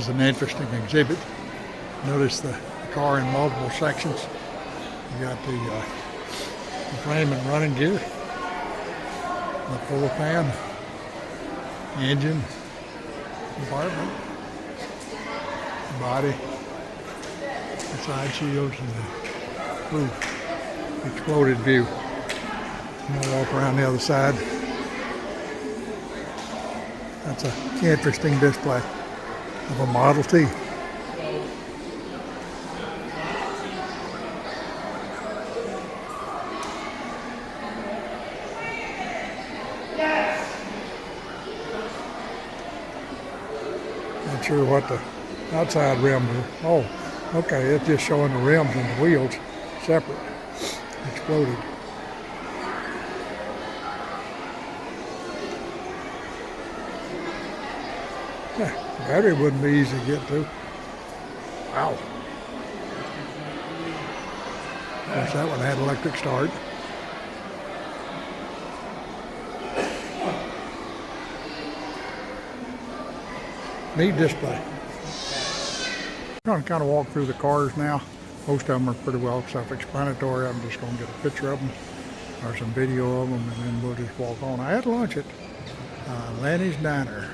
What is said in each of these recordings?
This is an interesting exhibit. Notice the car in multiple sections. You got the frame and running gear, the floor pan, engine, compartment, body, the side shields, and the roof. Exploded view. I'm gonna walk around the other side. That's an interesting display of a Model T. Not sure what the outside rims are. Oh, okay, it's just showing the rims and the wheels separate. Exploded. Battery wouldn't be easy to get to. Wow. Of course, that one had electric start. Neat display. I'm going to kind of walk through the cars now. Most of them are pretty well self-explanatory. I'm just going to get a picture of them or some video of them, and then we'll just walk on. I had lunch at Lanny's Diner.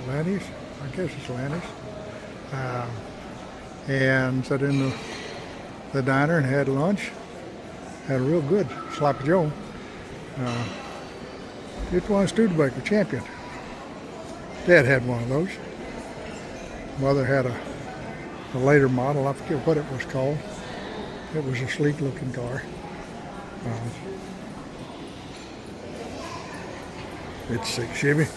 Lanny's? I guess it's Lanny's. And sat in the diner and had lunch. Had a real good Sloppy Joe. It was Studebaker champion. Dad had one of those. Mother had a later model. I forget what it was called. It was a sleek looking car. It's 6 Chevy.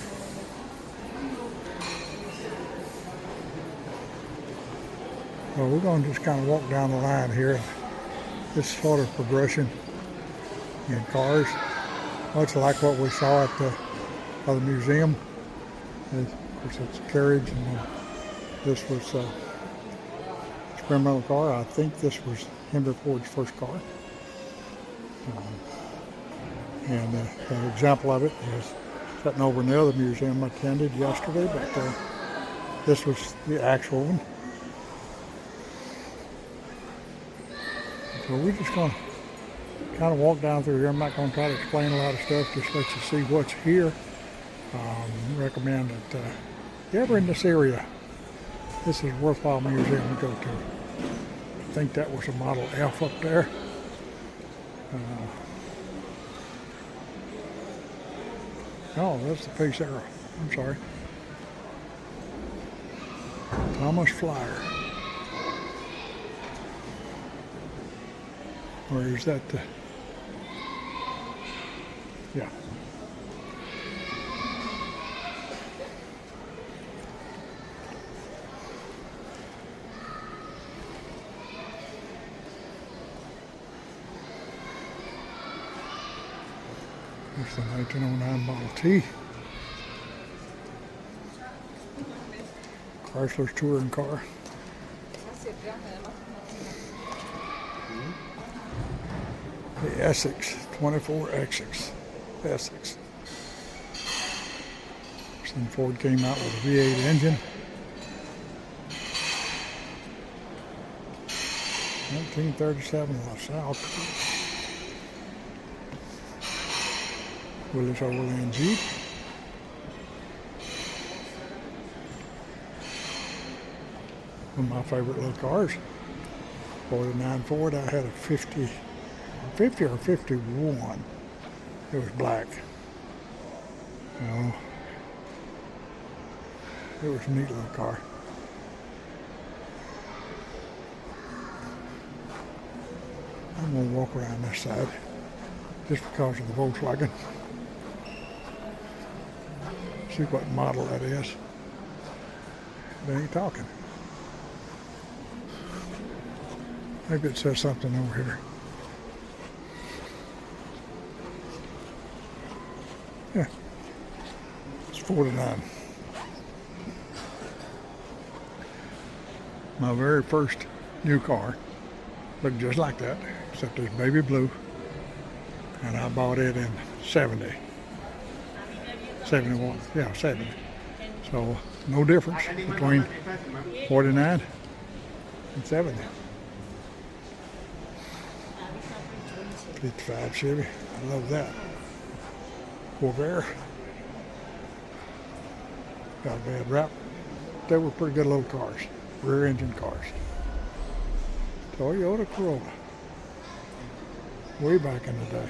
Well, we're going to just kind of walk down the line here. This sort of progression in cars, much like what we saw at the other museum. Of course, it's a carriage, and then this was a experimental car. I think this was Henry Ford's first car. And an example of it is sitting over in the other museum I attended yesterday, but this was the actual one. So we're just going to kind of walk down through here. I'm not going to try to explain a lot of stuff, just let you see what's here. Recommend that if you're ever in this area, this is a worthwhile museum to go to. I think that was a Model F up there. Oh, that's the Pace Arrow. I'm sorry. Thomas Flyer. Or is that the... Yeah. Here's the 1909 Model T. Chrysler's touring car. The Essex 24XX. Essex. Then Ford came out with a V8 engine. 1937 LaSalle. Willys Overland Jeep. One of my favorite little cars. 49 Ford. I had a 50 or 51. It was black. It was a neat little car. I'm going to walk around this side just because of the Volkswagen. See what model that is. They ain't talking. Maybe it says something over here. Yeah, it's 49. My very first new car looked just like that, except it's baby blue. And I bought it in 70. 71, yeah, 70. So No difference between 49 and 70. 55 Chevy. I love that. Corvair. Got a bad rap. They were pretty good little cars. Rear engine cars. Toyota Corolla. Way back in the day.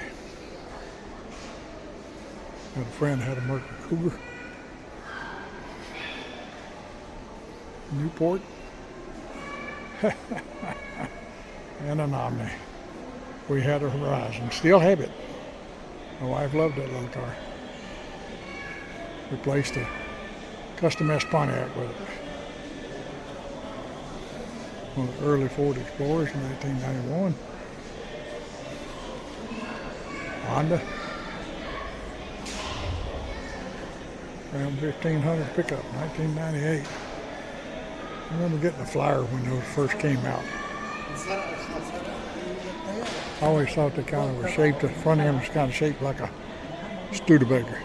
Had a friend that had a Mercury Cougar. Newport. And an Omni. We had a Horizon. Still have it. My wife loved that little car. Replaced a Custom S Pontiac with it. One of the early Ford Explorers in 1991. Honda. Ram 1500 pickup, 1998. I remember getting a flyer when those first came out. I always thought they kind of were shaped, the front end was kind of shaped like a Studebaker.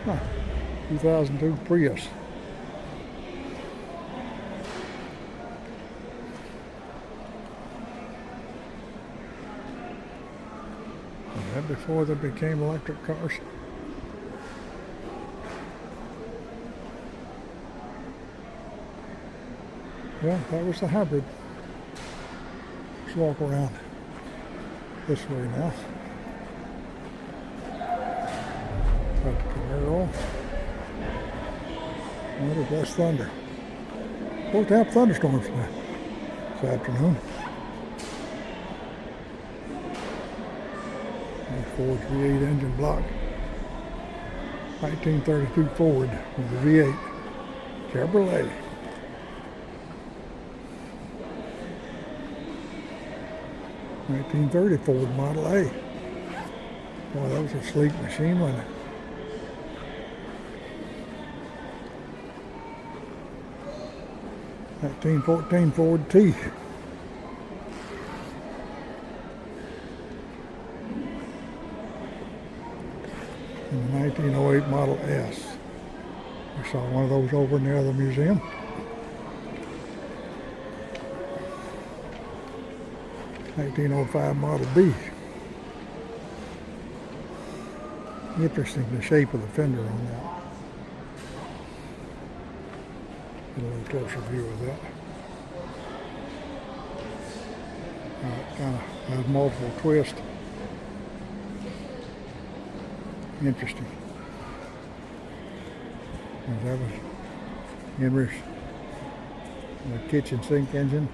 Huh. 2002 Prius. And that before they became electric cars. Well, that was the hybrid. Let's walk around this way now. Got the Camaro. What is that thunder? Supposed to have thunderstorms this afternoon. Ford V8 engine block. 1932 Ford with the V8 Cabriolet. 1930 Ford Model A. Boy, that was a sleek machine, wasn't it? (1914) Ford T. And the 1908 Model S. We saw one of those over near the museum. (1905 Model B. Interesting, the shape of the fender on that. Get a little closer view of that. It kind of has multiple twists. Interesting. And that was Henry's kitchen sink engine.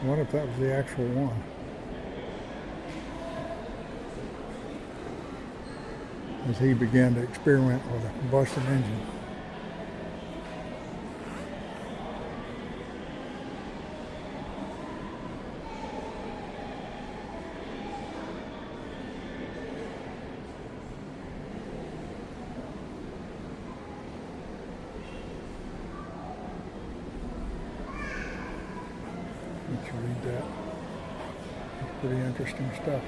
I wonder if that was the actual one. As he began to experiment with a combustion engine. Let you read that. It's pretty interesting stuff.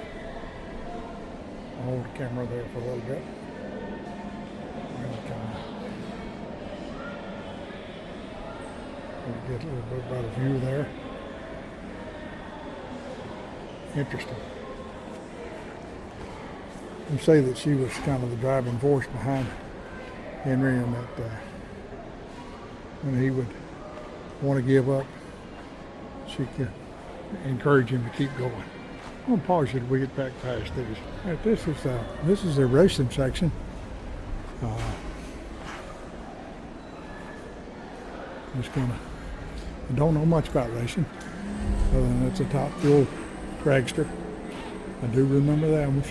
I'll hold the camera there for a little bit. We'll get a little bit about a view there. Interesting. You say that she was kind of the driving force behind Henry, and that when he would want to give up, she could encourage him to keep going. I'm gonna pause you till we get back past these. Right, this is the racing section. I don't know much about racing, other than it's a Top Fuel dragster. I do remember that one.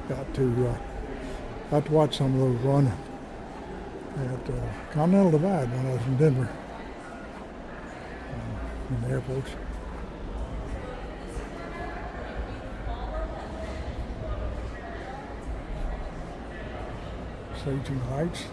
Got to watch some of those run at Continental Divide when I was in Denver, in the Air Force. Staging lights.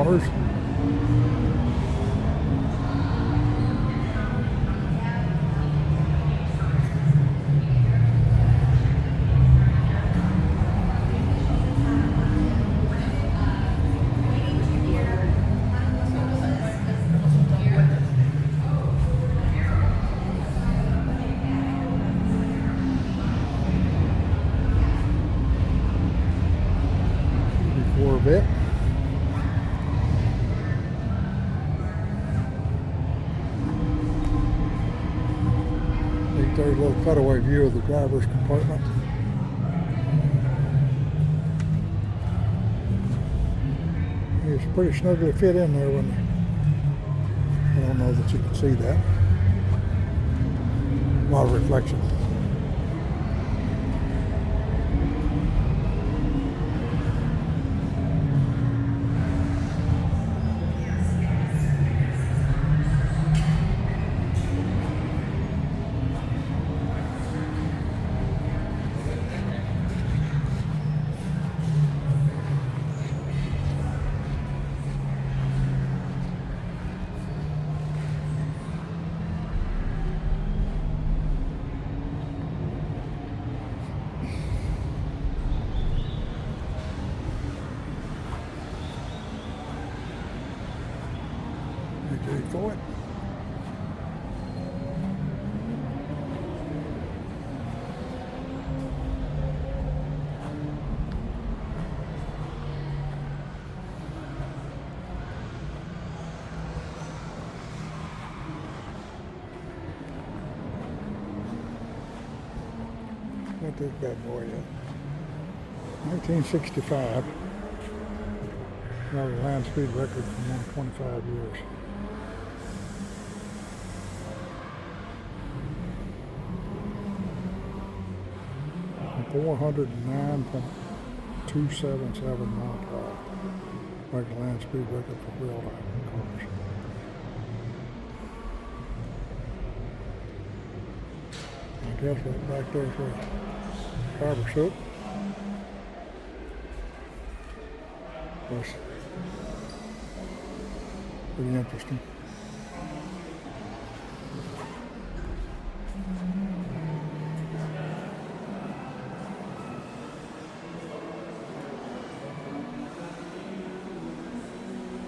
cars. Corvette. There's a little cutaway view of the driver's compartment. It's pretty snugly fit in there when I don't know that you can see that. A lot of reflection. For it. Not this bad boy yet. 1965. Got a land speed record for 125 years. 409.277 mile per hour. Like a land speed record for real-time cars. I guess right back there's where the driver sit. That's pretty interesting.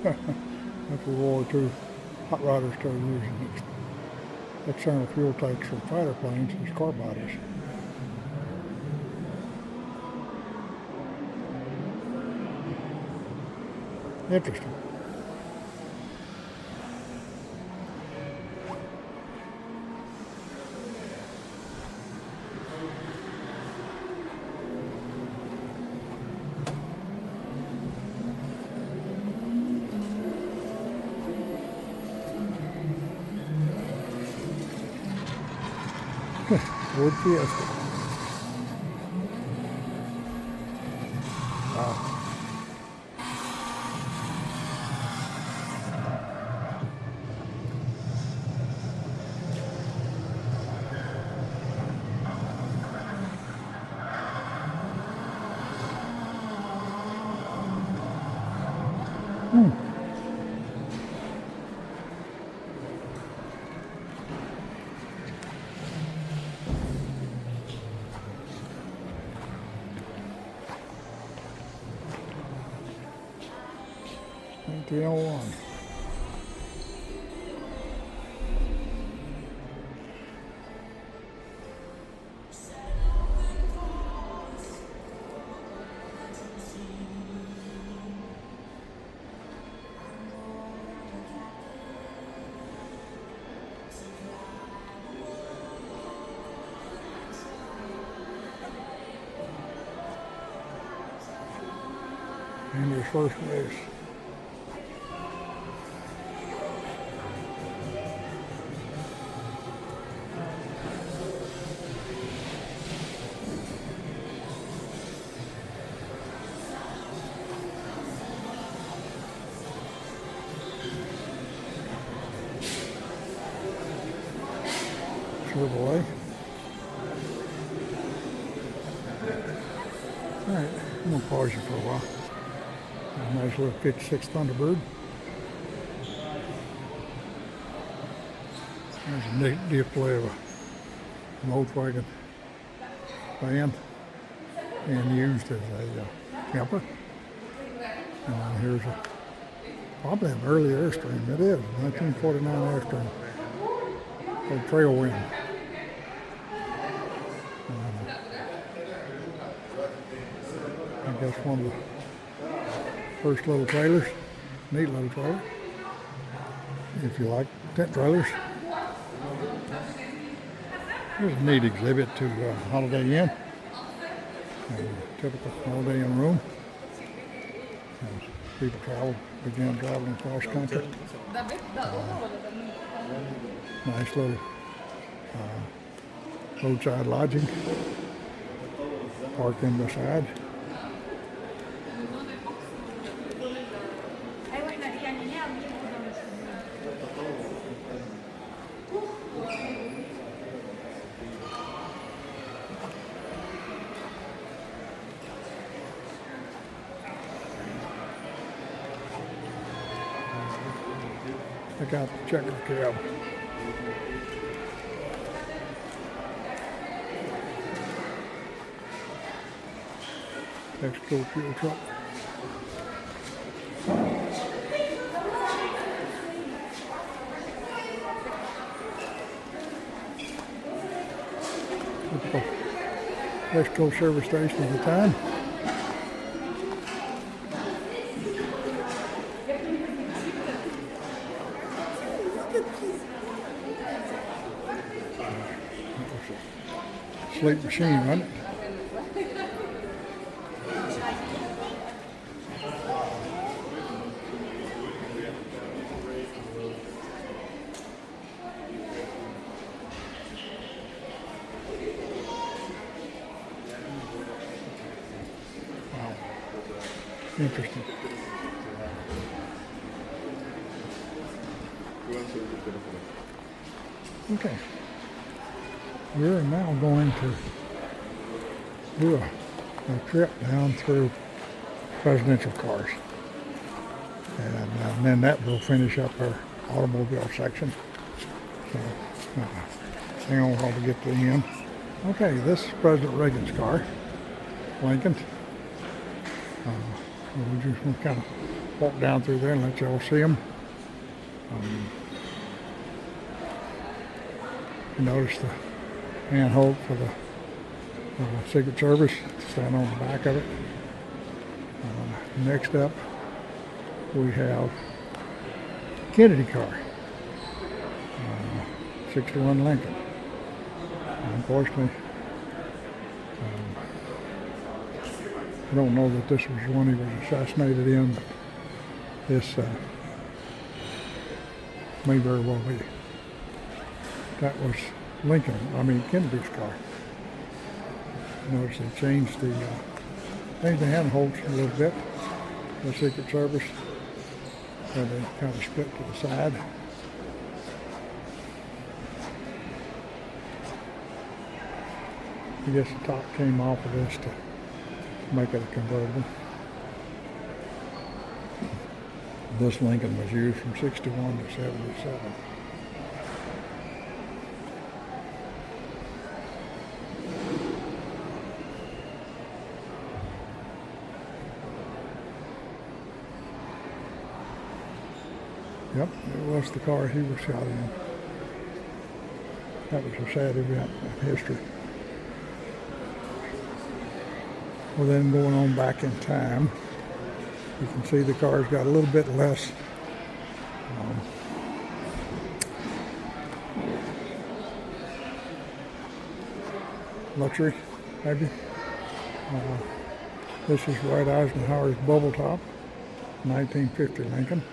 After World War II, hot rodders started using external fuel tanks from fighter planes as car bodies. Interesting. Ford Fiesta. Wow. $1901. And his first race. Chevrolet. All right, I'm gonna pause you for a while. A nice little 56 Thunderbird. There's a neat display of a Volkswagen van and used as a camper. And then here's probably an early Airstream. It is, 1949 Airstream. Old Trailwind. I guess one of the first little trailers. Neat little trailer. If you like tent trailers. Here's a neat exhibit to Holiday Inn. Typical Holiday Inn room. As people began traveling across country. Nice little roadside lodging. Parked in the side. Check out the checker cab. Texaco fuel truck. Typical Texaco service station at the time. Sleep machine, wasn't it? Wow. Interesting. Okay. We're now going to do a trip down through presidential cars. And then that will finish up our automobile section. So, hang on while we get to the end. Okay, this is President Reagan's car, Lincoln. We just want to kind of walk down through there and let y'all see them. You notice the handhold for the Secret Service, stand on the back of it. Next up, we have Kennedy car, 61 Lincoln. Unfortunately, I don't know that this was the one he was assassinated in, but this may very well be. That was Kennedy's car. Notice they changed the handholds a little bit. The Secret Service, and they kind of split to the side. I guess the top came off of this to make it a convertible. This Lincoln was used from 61 to 77. Yep, it was the car he was shot in. That was a sad event in history. Well, then going on back in time, you can see the car's got a little bit less luxury, maybe. This is Dwight Eisenhower's bubble top, 1950 Lincoln.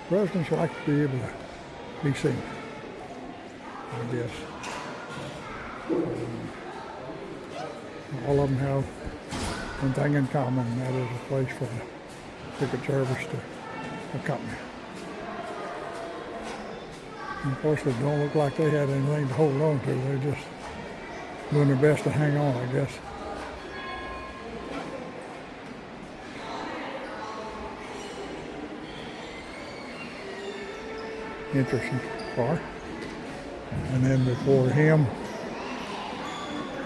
Presidents like to be able to be seen, I guess. All of them have one thing in common, and that is a place for the Secret Service to accompany. And of course, they don't look like they had anything to hold on to. They're just doing their best to hang on, I guess. interesting car. And then before him,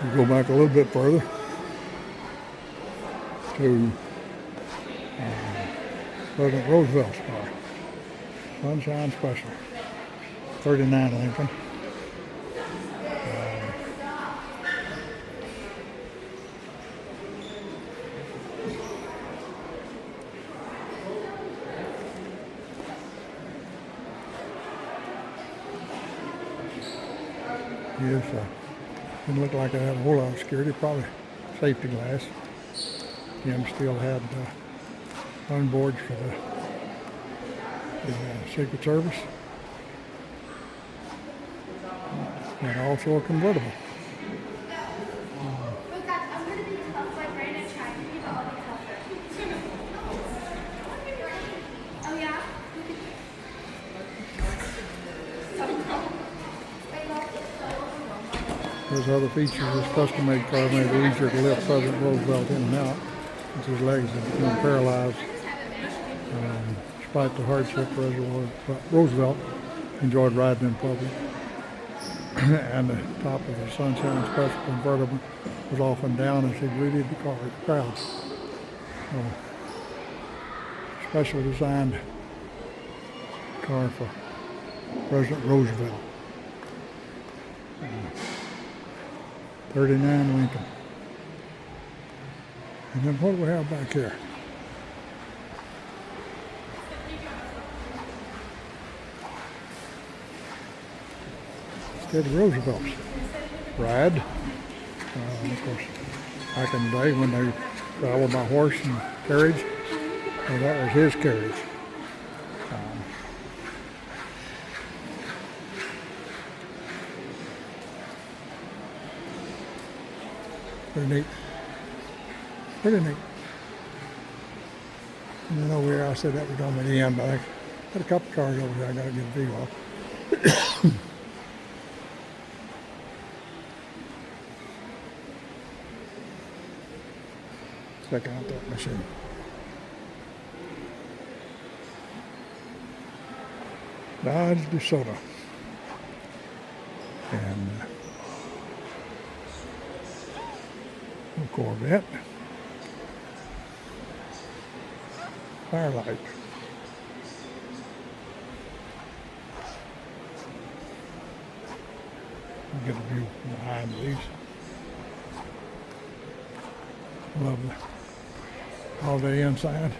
we go back a little bit further to President Roosevelt's car, Sunshine Special, 39 Lincoln. Yes, didn't look like it had a whole lot of security, probably safety glass. Jim still had on boards for the Secret Service, and also a convertible. His other features, his custom-made car made it easier to lift President Roosevelt in and out, since his legs had become paralyzed. Despite the hardship, Roosevelt enjoyed riding in public. And the top of the Sunshine Special convertible was often down as he greeted the crowds. So, special designed car for President Roosevelt. 39 Lincoln. And then what do we have back here? Teddy Roosevelt's ride. Of course, back in the day when they traveled by horse and carriage, well, that was his carriage. Pretty neat. Pretty neat. And then over here, I said that was going to be the end, but I got a couple cars over here I got to get a view of. Check out that machine. Dodge DeSoto. And a Corvette. Firelight. Get a view behind these. Lovely. All day inside.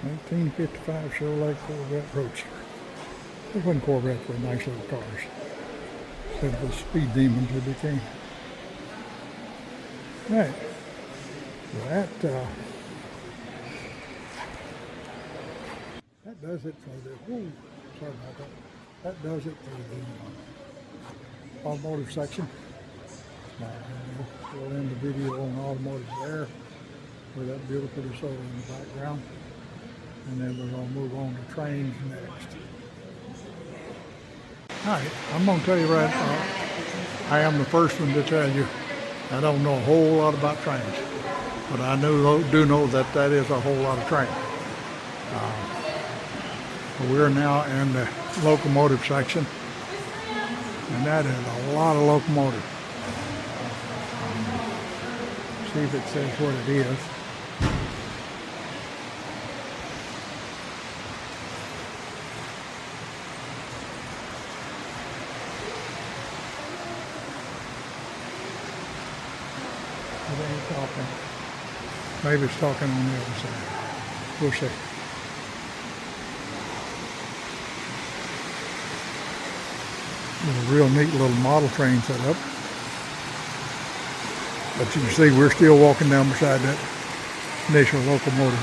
(1955) Chevrolet Corvette Roadster. Those wasn't Corvettes, were nice little cars. Instead of the speed demons they became. Right. That does it for the. Oh, sorry about that. That does it for the automotive section. We'll end the video on automotive there, with that beautiful DeSoto in the background. And then we're going to move on to trains next. All right, I'm going to tell you right now, I am the first one to tell you I don't know a whole lot about trains, but I do know that that is a whole lot of trains. We're now in the locomotive section, and that is a lot of locomotive. See if it says what it is. It ain't talking. Maybe it's talking on the other side. We'll see. A real neat little model train set up. But you can see we're still walking down beside that initial locomotive.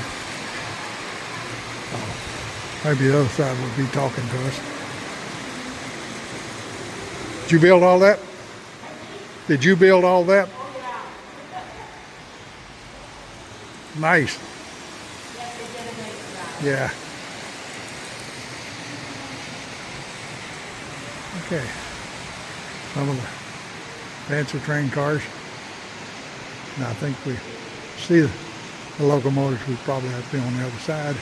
Maybe the other side will be talking to us. Did you build all that? Did you build all that? Nice. Yeah. Okay. Some of the fancy train cars. And I think we see the locomotives. We probably have to be on the other side.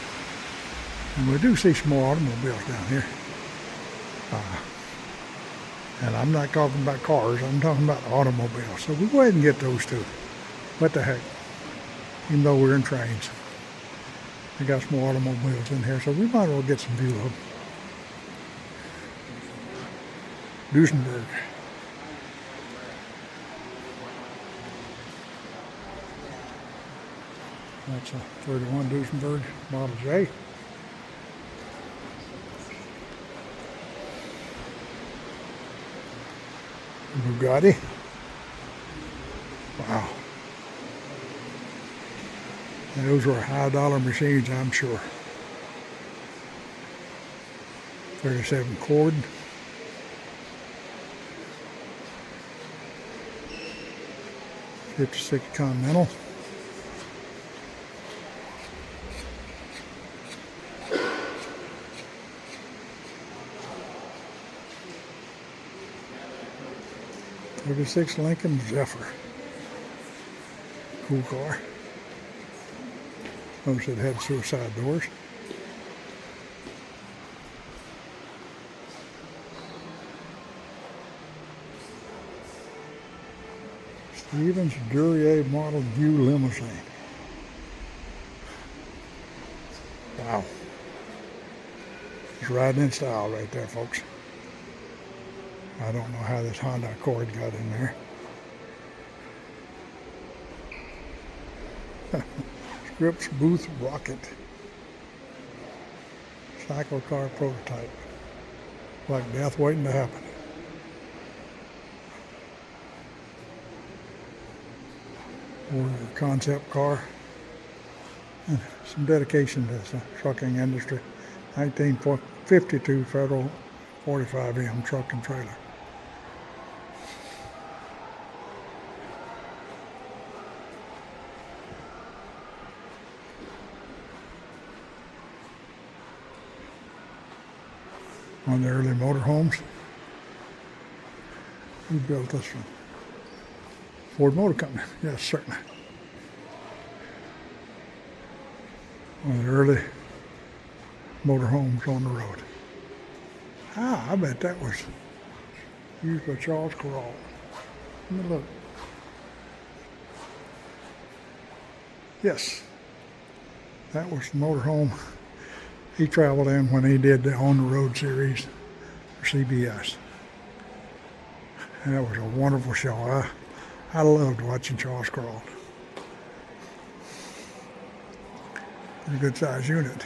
And we do see some more automobiles down here. And I'm not talking about cars, I'm talking about automobiles. So we'll go ahead and get those two. What the heck? Even though we're in trains. We got some more automobiles in here, so we might as well get some view of them. Duesenberg. That's a 31 Duesenberg Model J. Bugatti. Wow. And those were high dollar machines, I'm sure. 37 Cord. '56 Continental. '36 Lincoln Zephyr. Cool car. Notice it had suicide doors. Stevens Duryea Model View Limousine. Wow. It's riding in style right there, folks. I don't know how this Honda Accord got in there. Scripps Booth Rocket. Cycle car prototype. Like death waiting to happen. Or a concept car. And some dedication to the trucking industry. 1952 Federal 45M truck and trailer. One of the early motorhomes. Who built this one? Ford Motor Company. Yes, certainly. One of the early motorhomes on the road. I bet that was used by Charles Corral. Let me look. Yes, that was the motorhome he traveled in when he did the On the Road series for CBS. And that was a wonderful show. I loved watching Charles Corral. A good sized unit.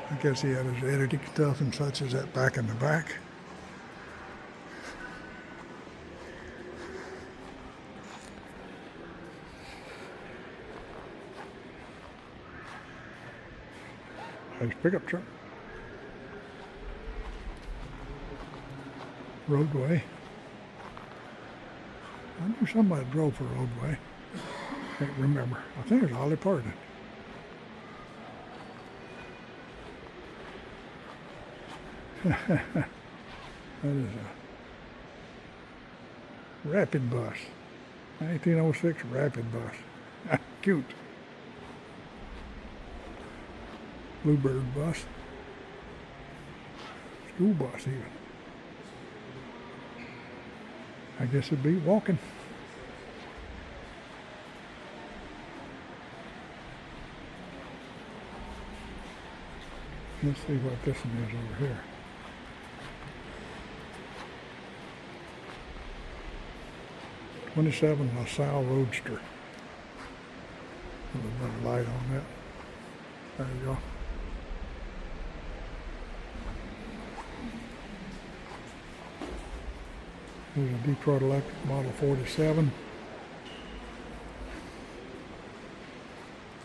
I guess he had his editing stuff and such as that back in the back. Nice pickup truck. Roadway. I knew somebody drove for Roadway. Can't remember. I think it was Ollie Parton. That is a Rapid Bus. 1906 Rapid Bus. Cute. Bluebird bus. School bus even. I guess it'd be walking. Let's see what this one is over here. '27 LaSalle Roadster. A little bit of light on that. There you go. There's a Detroit Electric Model 47.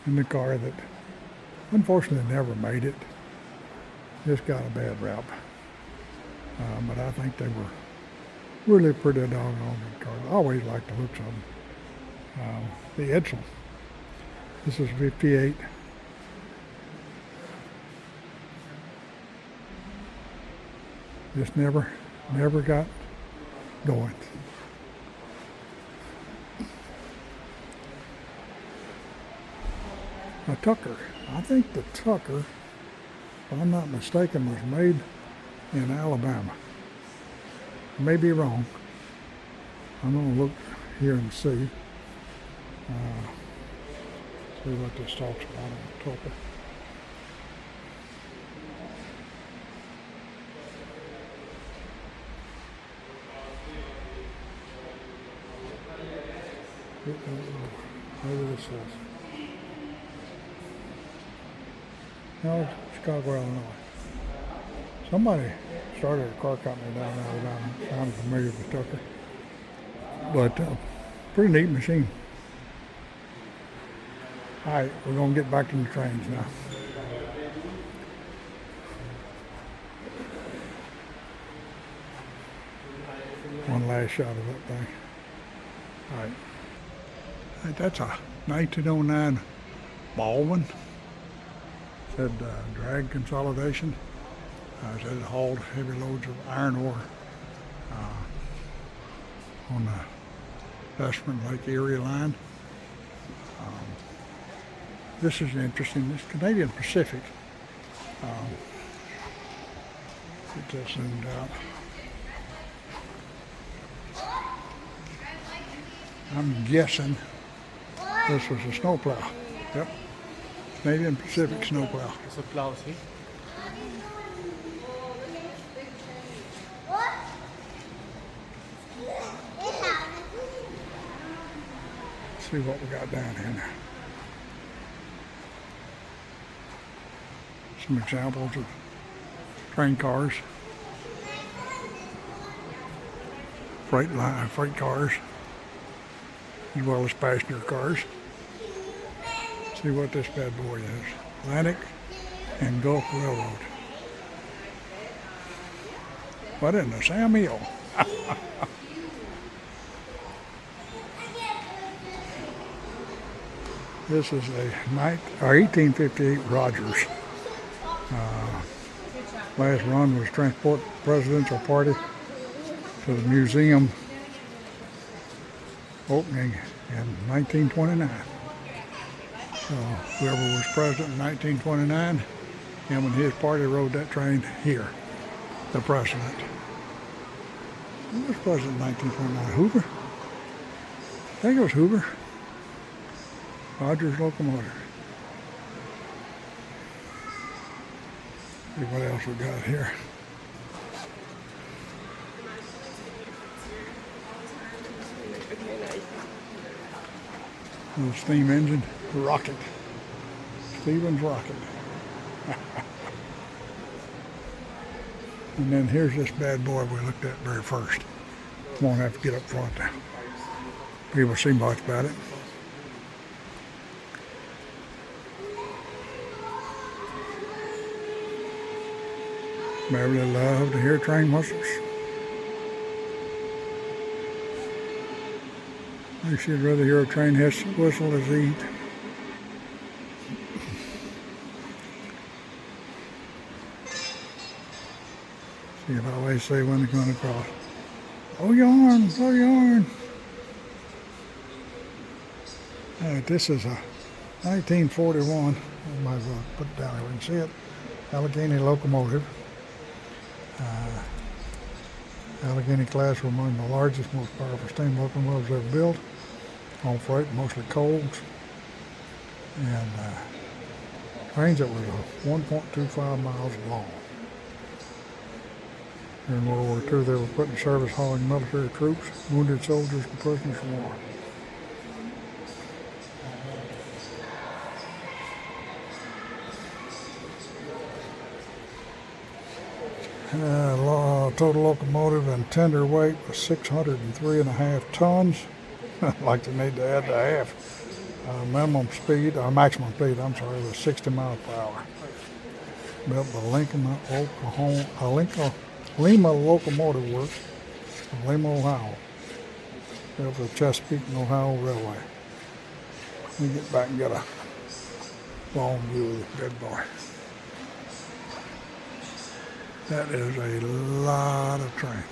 And the car that unfortunately never made it. Just got a bad rap. But I think they were really pretty doggone good cars. I always liked the looks of them. The Edsel. This is 58. Just never got going. Tucker. I think the Tucker, if I'm not mistaken, was made in Alabama. May be wrong. I'm going to look here and see. See what this talks about on the Tucker. Maybe this says. No, Chicago, Illinois. Somebody started a car company down in Alabama. I'm familiar with Tucker. But pretty neat machine. All right, we're going to get back to the trains now. One last shot of that thing. All right. That's a 1909 Baldwin. Said drag consolidation. Said it hauled heavy loads of iron ore on the Dustman Lake Erie line. This is interesting. This Canadian Pacific. Get that zoomed out. I'm guessing this was a snowplow. Yep. Canadian Pacific snowplow. It's a plow, see? See what we got down here now. Some examples of train cars, freight cars, as well as passenger cars. See what this bad boy is. Atlantic and Gulf Railroad. What in the Sam Hill? This is a 1858 Rogers. Last run was transport presidential party to the museum opening in 1929. So whoever was president in 1929, him and his party rode that train here, the president. Who was president in 1929? Hoover? I think it was Hoover. Rogers locomotive. See what else we got here. Little steam engine, rocket. Stevens rocket. And then here's this bad boy we looked at very first. Won't have to get up front now. People see much about it. Beverly loved to hear train whistles. I think she'd rather hear a train whistle as eat. See, I always say when they're going across. Oh, yarn, oh, yarn. All right, this is a 1941. I might as well put it down here. We can see it. Allegheny locomotive. Allegheny class were among the largest, most powerful steam locomotives ever built. On freight, mostly coals. And trains that were 1.25 miles long. During World War II, they were put in service hauling military troops, wounded soldiers, and prisoners of war. Total locomotive and tender weight was 603.5 tons. Like they need to add the half. Maximum speed was 60 miles per hour. Built by Lima Locomotive Works of Lima, Ohio. Built for the Chesapeake and Ohio Railway. Let me get back and get a long view of this dead boy. That is a lot of train.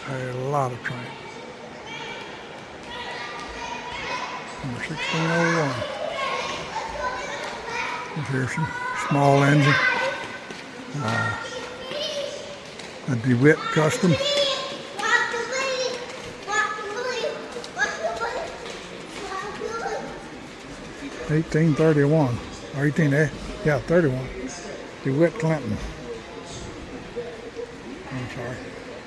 A lot of train. Number 1601. Here's some small engine. A DeWitt Custom. 1831. Or 31. DeWitt Clinton. I'm sorry.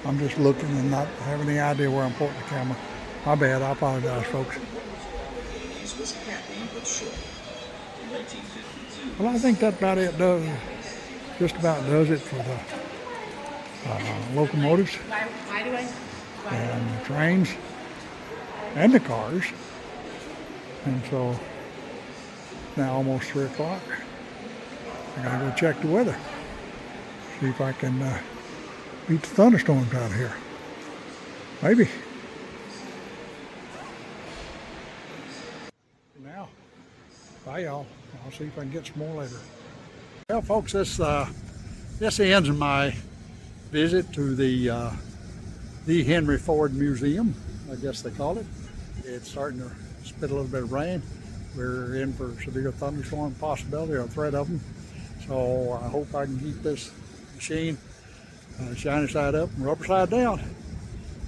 I'm just looking and not have any idea where I'm pointing the camera. My bad. I apologize, folks. Well, I think that about it does. Just about does it for the locomotives and the trains and the cars. And so now almost 3 o'clock. I gotta go check the weather. See if I can beat the thunderstorms out here. Maybe. Now, bye y'all. I'll see if I can get some more later. Well, folks, this ends my visit to the Henry Ford Museum, I guess they call it. It's starting to spit a little bit of rain. We're in for severe thunderstorm possibility or threat of them. So I hope I can keep this machine shiny side up and rubber side down.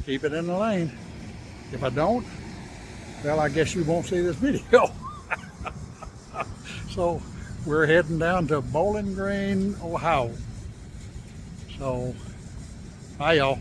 Keep it in the lane. If I don't, well, I guess you won't see this video. So we're heading down to Bowling Green, Ohio. So, bye y'all.